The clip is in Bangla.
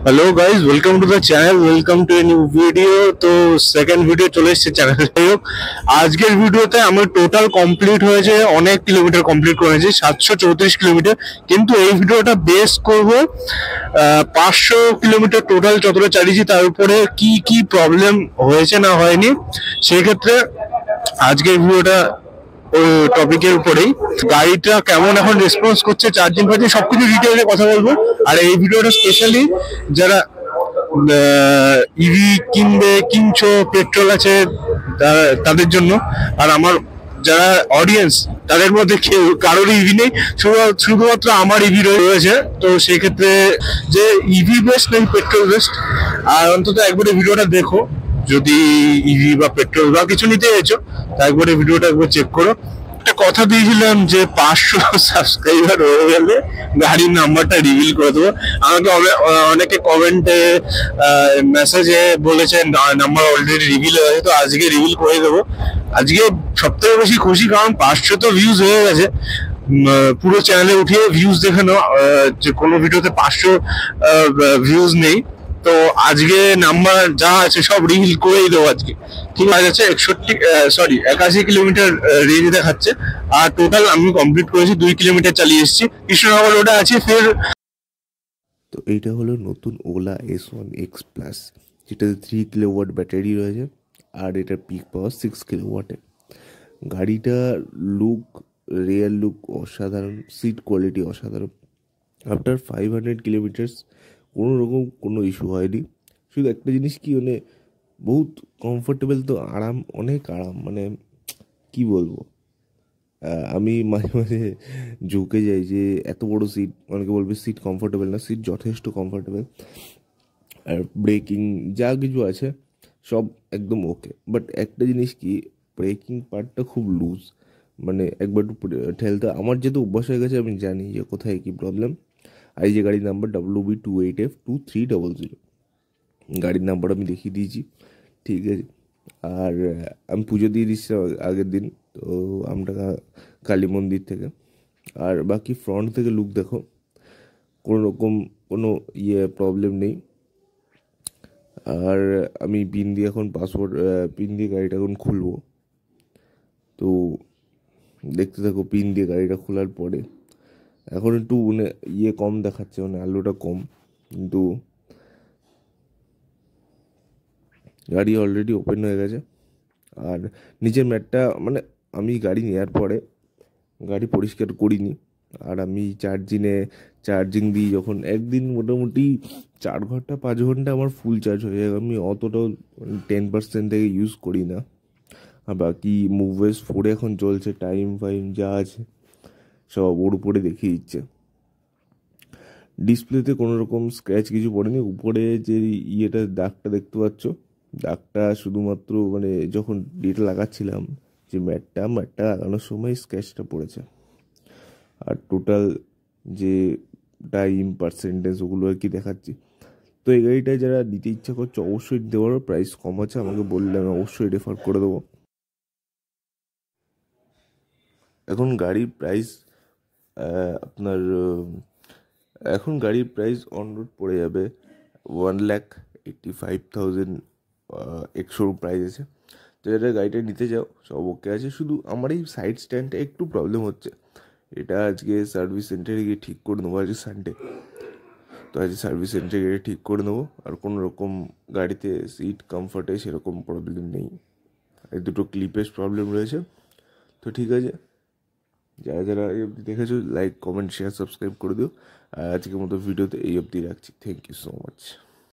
Hello guys, welcome to the channel, welcome to a new video. তো সেকেন্ড ভিডিও চলে এসেছে চ্যানেলে। যাই হোক, আজকের ভিডিওতে আমার টোটাল কমপ্লিট হয়েছে, অনেক কিলোমিটার কমপ্লিট করেছি, 734 কিলোমিটার। কিন্তু এই ভিডিওটা বেস করব 500 কিলোমিটার টোটাল যতটা চালিয়েছি তার উপরে কি কি প্রবলেম হয়েছে না হয়নি, সেক্ষেত্রে আজকের ভিডিওটা ওই টপিকের উপরেই। গাড়িটা কেমন এখন রেসপন্স করছে, চার্জিং পাচ্ছে, সবকিছু ডিটেইলে কথা বলবো। আর এই ভিডিওটা স্পেশালি যারা ইভি কিনছো, পেট্রোল আছে তাদের জন্য। আর আমার যারা অডিয়েন্স, তাদের মধ্যে কেউ কারোর ইভি নেই, শুধুমাত্র আমার ইভি রয়েছে। তো সেক্ষেত্রে যে ইভি বেস্ট নাকি পেট্রোল বেস্ট, আর অন্তত একবারে ভিডিওটা দেখো। যদি ইভি বা পেট্রোল বা কিছু নিতে চাইছো, তা একবারে ভিডিওটা একবার চেক করো। একটা কথা দিয়েছিলাম যে 500 সাবস্ক্রাইবার হয়ে গেলে গাড়ির নাম্বারটা রিভিল করে দেবো। আমাকে অনেকে কমেন্টে মেসেজে বলেছেন নাম্বার অলরেডি রিভিল হয়ে গেছে, তো আজকে রিভিল করে দেবো। আজকে সব থেকে বেশি খুশি, কারণ 500 তো ভিউজ হয়ে গেছে। পুরো চ্যানেলে উঠিয়ে ভিউজ দেখে নাও, যে কোনো ভিডিওতে 500 ভিউজ নেই। তো আজকে নাম্বার যা আছে সব রিভিল করেই দেবো আজকে। ঠিক আছে, 81 কিলোমিটার রেঞ্জ দেখাচ্ছে। আর টোটাল আমি কমপ্লিট করেছি, 2 কিলোমিটার চালিয়ে এসেছি। কৃষ্ণনগর রোডে আছি ফের। তো এইটা হলো নতুন ওলা S1X+, যেটাতে 3 কিলোওয়াট ব্যাটারি রয়েছে আর এটার পিক পাওয়ার 6 কিলোওয়াটে। গাড়িটার লুক, রিয়াল লুক অসাধারণ, সিট কোয়ালিটি অসাধারণ। আফটার 500 কিলোমিটার্স কোনো রকম কোনো ইস্যু হয়নি। শুধু একটা জিনিস কি, মানে বহুত কমফোর্টেবল, তো আরাম, অনেক আরাম, মানে কি বলবো। আমি মাঝে মাঝে ঝুঁকে যাই যে এত বড় সিট, অনেকে বলবে সিট কমফোর্টেবল না, সিট যথেষ্ট কমফোর্টেবল। আর ব্রেকিং যা কিছু আছে সব একদম ওকে, বাট একটা জিনিস কি, ব্রেকিং পার্টটা খুব লুজ, মানে একবার একটু ঠেলতে আমার যেহেতু অভ্যাস হয়ে গেছে, আমি জানি যে কোথায় কী প্রবলেম। আর এই যে গাড়ির নাম্বার WB28F2300, গাড়ির নাম্বার আমি দেখিয়ে দিয়েছি, ঠিক আছে। আর আমি পুজো দিয়ে দিচ্ছি আগের দিন, তো আমরা কালী মন্দির থেকে। আর বাকি ফ্রন্ট থেকে লুক দেখো, কোনো রকম কোনো প্রবলেম নেই। আর আমি পিন দিয়ে এখন পিন দিয়ে গাড়িটা এখন খুলবো। তো দেখতে থাকো, পিন দিয়ে গাড়িটা খোলার পরে এখন একটু মানে কম দেখাচ্ছে, মানে আলোটা কম, কিন্তু গাড়ি অলরেডি ওপেন হয়ে গেছে। আর নিচের ম্যাটটা, মানে আমি গাড়ি নেওয়ার পরে গাড়ি পরিষ্কার করিনি। আর আমি চার্জিং দিই যখন, একদিন মোটামুটি 4 ঘন্টা 5 ঘন্টা আমার ফুল চার্জ হয়ে যায়। আমি অতটাও 10% থেকে ইউজ করি না। আর বাকি মুভওয়েস 4 এখন চলছে, টাইম ফাইম যা আছে সব ওর উপরে দেখিয়ে দিচ্ছে। ডিসপ্লেতে কোনো রকম স্ক্র্যাচ কিছু পড়েনি। উপরে যে দাগটা দেখতে পাচ্ছ, দাগটা শুধুমাত্র মানে যখন ডেটা লাগাচ্ছিলাম, যে ম্যাটটা লাগানোর সময় স্ক্র্যাচটা পড়েছে। আর টোটাল যে টাইম পার্সেন্টেজ ওগুলো আর কি দেখাচ্ছি। তো এই গাড়িটা যারা নিতে ইচ্ছা করছে অবশ্যই দেওয়ার, প্রাইস কম আছে, আমাকে বললে আমি অবশ্যই রেফার করে দেবো। এখন গাড়ির প্রাইস আপনার এখন গাড়ির প্রাইস অন রোড পড়ে যাবে 1,85,000 এক্সশোরুম প্রাইস আছে। তো যারা গাড়িটা নিতে যাও সব ওকে আছে, শুধু আমার এই সাইড স্ট্যান্ডটা একটু প্রবলেম হচ্ছে। এটা আজকে সার্ভিস সেন্টারে গিয়ে ঠিক করে নেবো, আজকে সানডে, তো আজকে সার্ভিস সেন্টারে গিয়ে ঠিক করে নেবো। আর কোনো রকম গাড়িতে সিট কমফর্টে সেরকম প্রবলেম নেই, এই দুটো ক্লিপের প্রবলেম রয়েছে। তো ঠিক আছে, যারা যারা এই অবধি দেখেছো লাইক কমেন্ট শেয়ার সাবস্ক্রাইব করে দিও। আর আজকের মতো ভিডিওতে এই অবধি রাখছি। Thank you so much.